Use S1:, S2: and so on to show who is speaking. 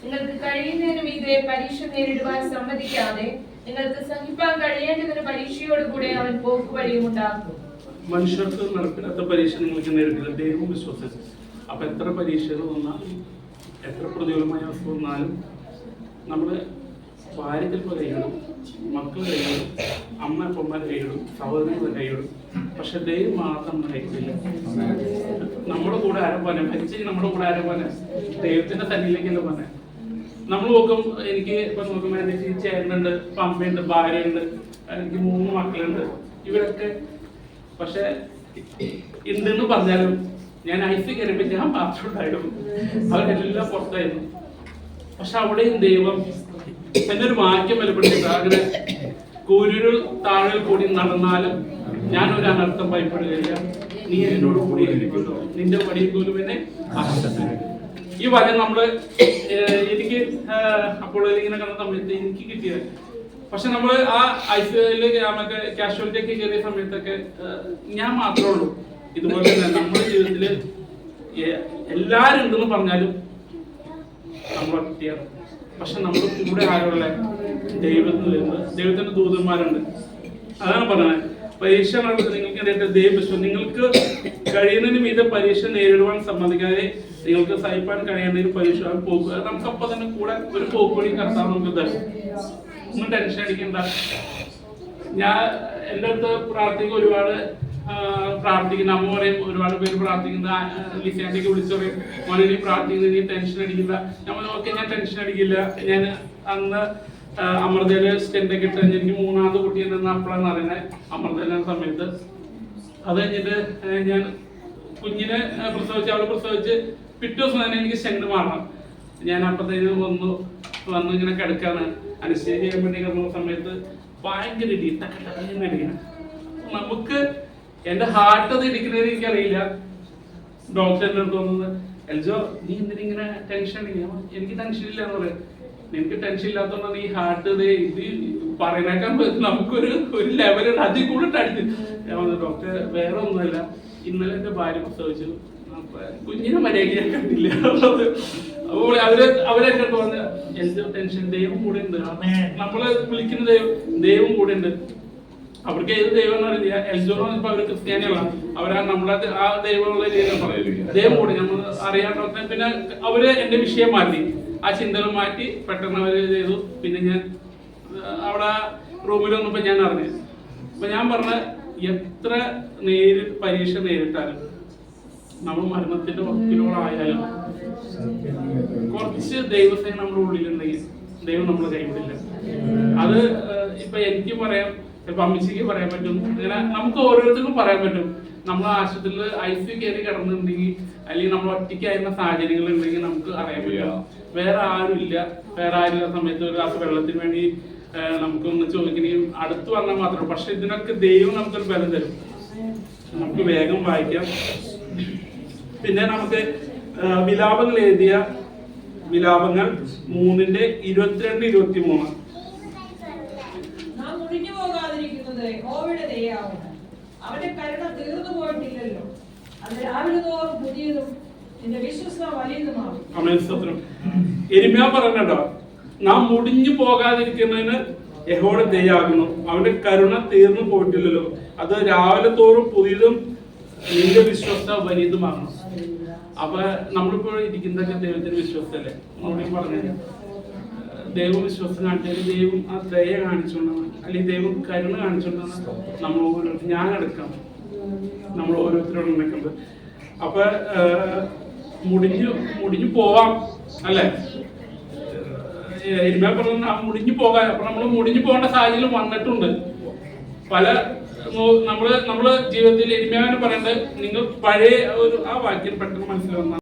S1: നിങ്ങൾക്ക് കഴിയുന്നതിനും ഇതേ പരീക്ഷ നേരിടുവാൻ സമ്മതിക്കാതെ നിങ്ങൾക്ക് സഹിപ്പാൻ കഴിയേണ്ടതിന് പരീക്ഷയോടുകൂടെ അവൻ പോക്കുവഴിയും ഉണ്ടാക്കും.
S2: മനുഷ്യർക്ക് നടപ്പിലാത്ത പരീക്ഷ നിങ്ങൾക്ക് നേരിട്ടില്ല, ദൈവം വിശ്വസിച്ചു. അപ്പൊ എത്ര പരീക്ഷകൾ വന്നാലും എത്ര പ്രതികൂലമായ അവസ്ഥ വന്നാലും നമ്മള് ഭാര്യ ചിലപ്പോൾ കൈയിടും, മക്കൾ കൈയിടും, അമ്മ അപ്പന്മാരെ കൈയിടും, സഹോദരങ്ങൾ കൈയിടും. പക്ഷെ ദൈവം മാത്രം നമ്മൾ കൈക്കില്ല. നമ്മുടെ കൂടെ ആരും പോലെ മരിച്ചെങ്കിൽ നമ്മുടെ കൂടെ ആരും പോലെ ദൈവത്തിന്റെ തന്നിലേക്കല്ല പറഞ്ഞത്. നമ്മൾ നോക്കും, എനിക്ക് ഇപ്പൊ നോക്കുമ്പോൾ എന്റെ ചേട്ടനുണ്ട്, ഇപ്പൊ അമ്മയുണ്ട്, ഭാര്യയുണ്ട്, എനിക്ക് 3 മക്കളുണ്ട്. ഇവരൊക്കെ പക്ഷെ എന്തെന്ന് പറഞ്ഞാലും ഞാൻ ഐസ് കയറിയപ്പോൾ ഞാൻ മാത്രം ഉണ്ടായിരുന്നു, അവരെല്ലാം പുറത്തായിരുന്നു. പക്ഷെ അവിടെയും ദൈവം എന്നെ ഒരു വാക്യം ബലപ്പെടുത്തിയിട്ട് അങ്ങനെ കൂരിരുൾ താഴെ കൂടി നടന്നാലും ഞാൻ ഒരു അനർത്ഥം ഭയപ്പെടുകയില്ല, നീ എന്നോട് കൂടി നിന്റെ വടിയിൽ പോലും എന്നെ ആശ്വസിപ്പിക്കും. ഈ വചനം നമ്മള് എനിക്ക് അപ്പോൾ ഇങ്ങനെ കണ്ട സമയത്ത് എനിക്ക് കിട്ടിയത്. പക്ഷെ നമ്മള് ആ ഐസിയില് നമുക്ക് കാഷ്വാലിറ്റി ഒക്കെ കയറിയ സമയത്തൊക്കെ ഞാൻ മാത്രമേ ഉള്ളൂ. ഇതുപോലെ തന്നെ നമ്മുടെ ജീവിതത്തില് എല്ലാരും ഉണ്ടെന്ന് പറഞ്ഞാലും നമ്മൾ ഒറ്റയാണ്. പക്ഷെ നമ്മുടെ കൂടെ ആരുള്ള ദൈവത്തിന്റെ ദൂതന്മാരുണ്ട്. അതാണ് പറഞ്ഞത്, പരീക്ഷ നിങ്ങൾക്ക് ദൈവം നിങ്ങൾക്ക് കഴിയുന്നതിനും ഇത് പരീക്ഷ നേരിടുവാൻ സമ്മതിക്കാതെ നിങ്ങൾക്ക് സഹിപ്പാൻ കഴിയേണ്ട പരീക്ഷ പോകുക. നമുക്കപ്പൊ തന്നെ കൂടെ ഒരു പോക്കുവഴി കർത്താവ് നമുക്ക് തരും. ഒന്നും ടെൻഷൻ അടിക്കണ്ട. ഞാൻ എൻ്റെ അടുത്ത് പ്രാർത്ഥിക്കും, ഒരുപാട് പ്രാർത്ഥിക്കുന്ന അമ്മ പറയും, ഒരുപാട് പേര് പ്രാർത്ഥിക്കുന്ന ലിസാൻഡിക്ക് വിളിച്ചു പറയും, മോനെ നീ പ്രാർത്ഥിക്കുന്നത്, നീ ടെൻഷൻ അടിക്കില്ല. നമ്മൾ ഓക്കെ, ഞാൻ ടെൻഷൻ അടിക്കില്ല. ഞാൻ അന്ന് അമൃതയില് സ്റ്റെൻഡൊക്കെ ഇട്ട് എനിക്ക് 3ാമത് കുട്ടി എന്ന് അപ്പോഴാണ് അറിയുന്നത്, അമൃതയിലെ സമയത്ത്. അത് കഴിഞ്ഞിട്ട് ഞാൻ കുഞ്ഞിനെ പ്രസവിച്ച്, അവളെ പ്രസവിച്ച് പിറ്റേ ദിവസം തന്നെ എനിക്ക് സ്റ്റെൻഡ് മാറണം. ഞാൻ അപ്പത്തേക്ക് വന്ന് ഇങ്ങനെ കിടക്കാണ്. അനസ്തേഷ്യ ചെയ്യാൻ വേണ്ടി കിടന്ന സമയത്ത് ഭയങ്കര ഇടിക്കണം. നമുക്ക് എന്റെ ഹാർട്ട് അത് ഇടിക്കുന്നത് എനിക്കറിയില്ല. ഡോക്ടറിന്റെ അടുത്ത് വന്നത്, എൽജോ നീ എന്തിനിങ്ങനെ ടെൻഷൻ അടിക്കണം? എനിക്ക് ടെൻഷൻ ഇല്ല എന്ന് പറയാം. നിനക്ക് ടെൻഷൻ ഇല്ലാത്തതുകൊണ്ടാണ് ഈ ഹാർട്ട് ഇത് പറയുന്നേക്കാൻ നമുക്കൊരു ലെവലുണ്ട്, അതിൽ കൂടെ അടിച്ചു. ഞാൻ പറഞ്ഞു, ഡോക്ടർ വേറെ ഒന്നുമല്ല, ഇന്നലെ എന്റെ ഭാര്യ പ്രസവിച്ചു, കുഞ്ഞിനെ മര്യാദ ഞാൻ കണ്ടില്ല. അപ്പോൾ അവരെന്നെ പറഞ്ഞ എൽജോ ടെൻഷൻ, ദൈവം കൂടെ ഉണ്ട്. നമ്മള് വിളിക്കുന്ന ദൈവം കൂടെ ഉണ്ട്. അവർക്ക് ഏത് ദൈവം എന്ന് അറിയില്ല. എൽജോ എന്ന് അവർ ക്രിസ്ത്യാനികളാണ്, അവരാ നമ്മളെ ആ ദൈവമുള്ള രീതിയിൽ പറയുന്നത് ദൈവം കൂടെ നമ്മൾ അറിയാണ്ട്. പിന്നെ അവര് എന്റെ വിഷയം മാറ്റി, ആ ചിന്തകൾ മാറ്റി പെട്ടെന്ന് അവര് ചെയ്തു. പിന്നെ ഞാൻ അവിടെ റൂമിൽ വന്നപ്പോ ഞാൻ അറിഞ്ഞു. അപ്പൊ ഞാൻ പറഞ്ഞ എത്ര പരീക്ഷ നേരിട്ടാലും നമ്മൾ മരണത്തിന്റെ വക്കിലോളായാലും കുറച്ച് ദൈവസ്നേഹം നമ്മുടെ ഉള്ളിലുണ്ടെങ്കിൽ ദൈവം നമ്മളെ കൈവിടില്ല. അത് ഇപ്പൊ എനിക്ക് പറയാം, ഇപ്പൊ അമ്മച്ചിക്ക് പറയാൻ പറ്റും, ഇങ്ങനെ നമുക്ക് ഓരോരുത്തർക്കും പറയാൻ പറ്റും. നമ്മൾ ആശുപത്രിയിൽ ICU കയറി കിടന്നിട്ടുണ്ടെങ്കിൽ, അല്ലെങ്കിൽ നമ്മൾ ഒറ്റയ്ക്കായിരുന്ന സാഹചര്യങ്ങൾ ഉണ്ടെങ്കിൽ നമുക്ക് അറിയാൻ പറ്റില്ല. വേറെ ആരുമില്ല, വേറെ ആരുള്ള സമയത്ത് ഒരു ഗ്ലാസ് വെള്ളത്തിന് വേണ്ടി നമുക്കൊന്ന് ചോദിക്കുകയും അടുത്ത് വന്നാൽ മാത്രം. പക്ഷെ ഇതിനൊക്കെ ദൈവം നമുക്കൊരു ബലം തരും, നമുക്ക് വേഗം വായിക്കാം. പിന്നെ നമുക്ക് വിലാപങ്ങൾ എഴുതിയ വിലാപങ്ങൾ 3:22-23.
S3: അവന്റെ കരുണ തീർന്നു പോയിട്ടില്ലല്ലോ, അത് രാവിലെ തോറും പുതിയതും നിന്റെ വിശ്വസ്ത വലിയതുമാകും.
S2: എരിമ്യാ പറഞ്ഞോ, നാം മുടിഞ്ഞു പോകാതിരിക്കുന്നതിന് യഹോവയുടെ ദയയാകുന്നു, അവന്റെ കരുണ തീർന്നു പോയിട്ടില്ലല്ലോ, അത് രാവിലെ തോറും പുതിയതും നിന്റെ വിശ്വസ്ത വലിയതുമാകണം. അപ്പൊ നമ്മളിപ്പോൾ ഇരിക്കുന്നതൊക്കെ ദൈവത്തിന് വിശ്വസല്ലേ? നമ്മളീ പറഞ്ഞത് ദൈവം വിശ്വാസം കാണിച്ചാൽ ദൈവം ആ ദയ കാണിച്ചുകൊണ്ടാണ്, അല്ലെങ്കിൽ ദൈവം കരുണ കാണിച്ചുകൊണ്ടാണ് നമ്മൾ ഓരോരുത്തരും, ഞാനടക്കാം നമ്മൾ ഓരോരുത്തരോട് നിൽക്കുന്നത്. അപ്പൊ മുടിഞ്ഞു പോവാം അല്ലെ? എരുമ പറഞ്ഞ മുടിഞ്ഞു പോകാൻ. അപ്പൊ നമ്മൾ മുടിഞ്ഞു പോകേണ്ട സാഹചര്യം വന്നിട്ടുണ്ട്. പല നമ്മള് ജീവിതത്തിൽ എരുമയാന് പറയേണ്ടത്, നിങ്ങൾ പഴയ ഒരു ആ വാക്യം പെട്ടെന്ന് മനസ്സിലാവുന്ന